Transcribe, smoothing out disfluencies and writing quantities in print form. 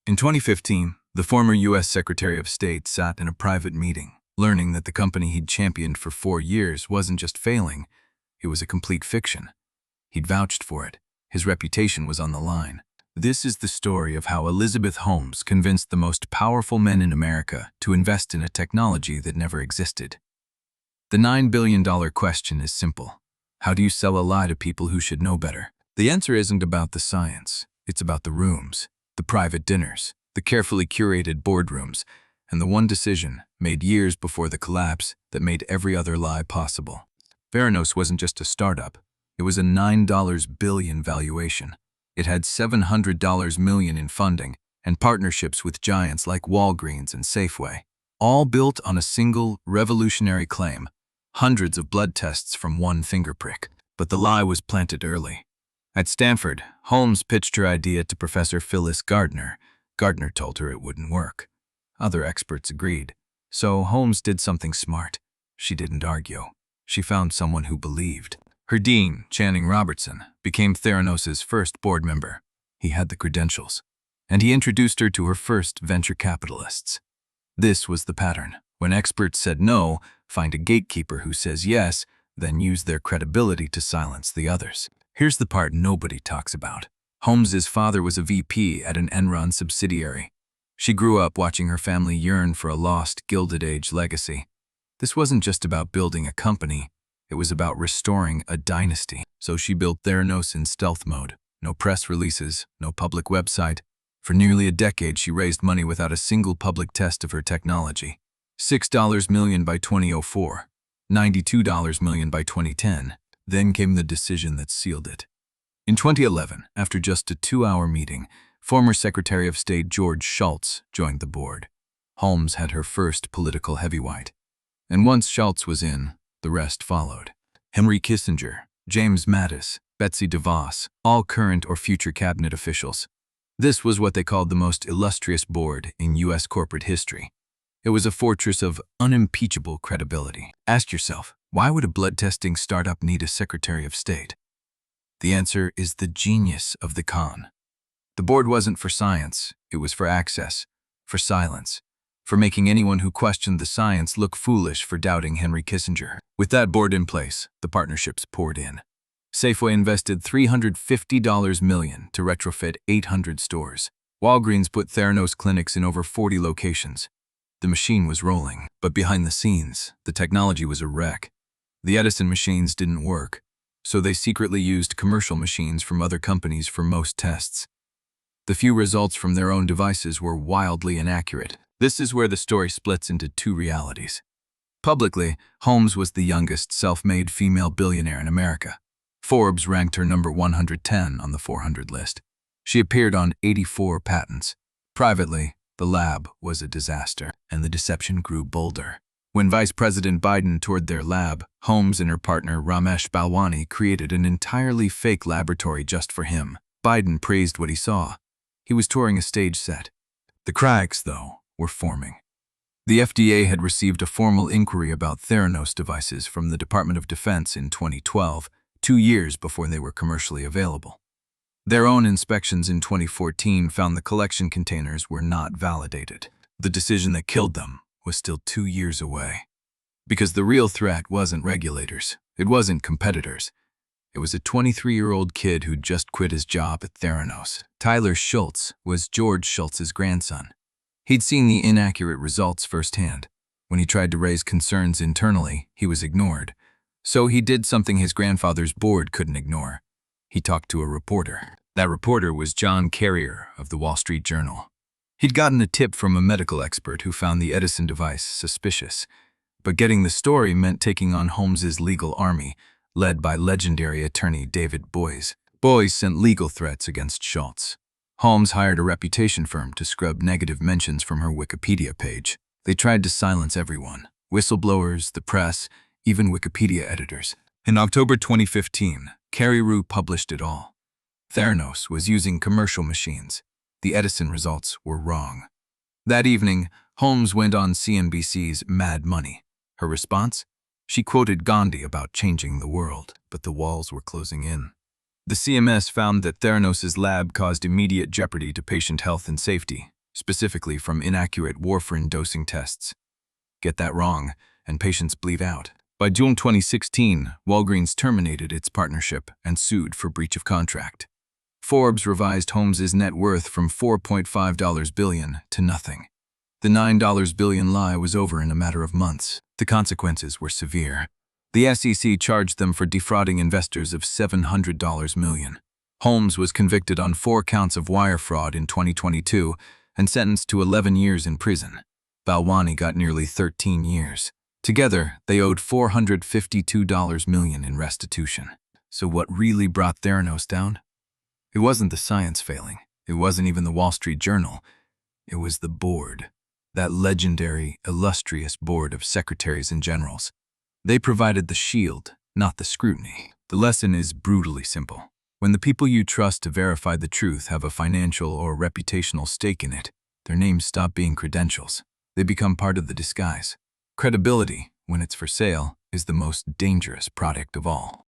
In 2015, the former U.S. Secretary of State sat in a private meeting, learning that the company he'd championed for 4 years wasn't just failing, it was a complete fiction. He'd vouched for it. His reputation was on the line. This is the story of how Elizabeth Holmes convinced the most powerful men in America to invest in a technology that never existed. The $9 billion question is simple. How do you sell a lie to people who should know better? The answer isn't about the science. It's about the rooms, the private dinners, the carefully curated boardrooms, and the one decision, made years before the collapse, that made every other lie possible. Theranos wasn't just a startup. It was a $9 billion valuation. It had $700 million in funding and partnerships with giants like Walgreens and Safeway, all built on a single revolutionary claim: hundreds of blood tests from one finger prick. But the lie was planted early. At Stanford, Holmes pitched her idea to Professor Phyllis Gardner. Gardner told her it wouldn't work. Other experts agreed. So Holmes did something smart. She didn't argue. She found someone who believed. Her dean, Channing Robertson, became Theranos' first board member. He had the credentials. And he introduced her to her first venture capitalists. This was the pattern. When experts said no, find a gatekeeper who says yes, then use their credibility to silence the others. Here's the part nobody talks about. Holmes's father was a VP at an Enron subsidiary. She grew up watching her family yearn for a lost Gilded Age legacy. This wasn't just about building a company. It was about restoring a dynasty. So she built Theranos in stealth mode. No press releases, no public website. For nearly a decade, she raised money without a single public test of her technology. $6 million by 2004, $92 million by 2010. Then came the decision that sealed it. In 2011, after just a 2-hour meeting, former Secretary of State George Shultz joined the board. Holmes had her first political heavyweight. And once Shultz was in, the rest followed. Henry Kissinger, James Mattis, Betsy DeVos, all current or future cabinet officials. This was what they called the most illustrious board in U.S. corporate history. It was a fortress of unimpeachable credibility. Ask yourself, why would a blood testing startup need a Secretary of State? The answer is the genius of the con. The board wasn't for science, it was for access, for silence, for making anyone who questioned the science look foolish for doubting Henry Kissinger. With that board in place, the partnerships poured in. Safeway invested $350 million to retrofit 800 stores. Walgreens put Theranos clinics in over 40 locations. The machine was rolling, but behind the scenes, the technology was a wreck. The Edison machines didn't work, so they secretly used commercial machines from other companies for most tests. The few results from their own devices were wildly inaccurate. This is where the story splits into two realities. Publicly, Holmes was the youngest self-made female billionaire in America. Forbes ranked her number 110 on the 400 list. She appeared on 84 patents. Privately, the lab was a disaster, and the deception grew bolder. When Vice President Biden toured their lab, Holmes and her partner Ramesh Balwani created an entirely fake laboratory just for him. Biden praised what he saw. He was touring a stage set. The cracks, though, were forming. The FDA had received a formal inquiry about Theranos devices from the Department of Defense in 2012, 2 years before they were commercially available. Their own inspections in 2014 found the collection containers were not validated. The decision that killed them was still 2 years away. Because the real threat wasn't regulators. It wasn't competitors. It was a 23-year-old kid who'd just quit his job at Theranos. Tyler Shultz was George Shultz's grandson. He'd seen the inaccurate results firsthand. When he tried to raise concerns internally, he was ignored. So he did something his grandfather's board couldn't ignore. He talked to a reporter. That reporter was John Carrier of the Wall Street Journal. He'd gotten a tip from a medical expert who found the Edison device suspicious. But getting the story meant taking on Holmes's legal army, led by legendary attorney David Boies. Boies sent legal threats against Shultz. Holmes hired a reputation firm to scrub negative mentions from her Wikipedia page. They tried to silence everyone: whistleblowers, the press, even Wikipedia editors. In October 2015, Carrier published it all. Theranos was using commercial machines. The Edison results were wrong. That evening, Holmes went on CNBC's Mad Money. Her response? She quoted Gandhi about changing the world, but the walls were closing in. The CMS found that Theranos' lab caused immediate jeopardy to patient health and safety. specifically from inaccurate warfarin dosing tests. Get that wrong, and patients bleed out. By June 2016, Walgreens terminated its partnership and sued for breach of contract. Forbes revised Holmes's net worth from $4.5 billion to nothing. The $9 billion lie was over in a matter of months. The consequences were severe. The SEC charged them for defrauding investors of $700 million. Holmes was convicted on 4 counts of wire fraud in 2022 and sentenced to 11 years in prison. Balwani got nearly 13 years. Together, they owed $452 million in restitution. So what really brought Theranos down? It wasn't the science failing. It wasn't even the Wall Street Journal. It was the board. That legendary, illustrious board of secretaries and generals. They provided the shield, not the scrutiny. The lesson is brutally simple. When the people you trust to verify the truth have a financial or reputational stake in it, their names stop being credentials. They become part of the disguise. Credibility, when it's for sale, is the most dangerous product of all.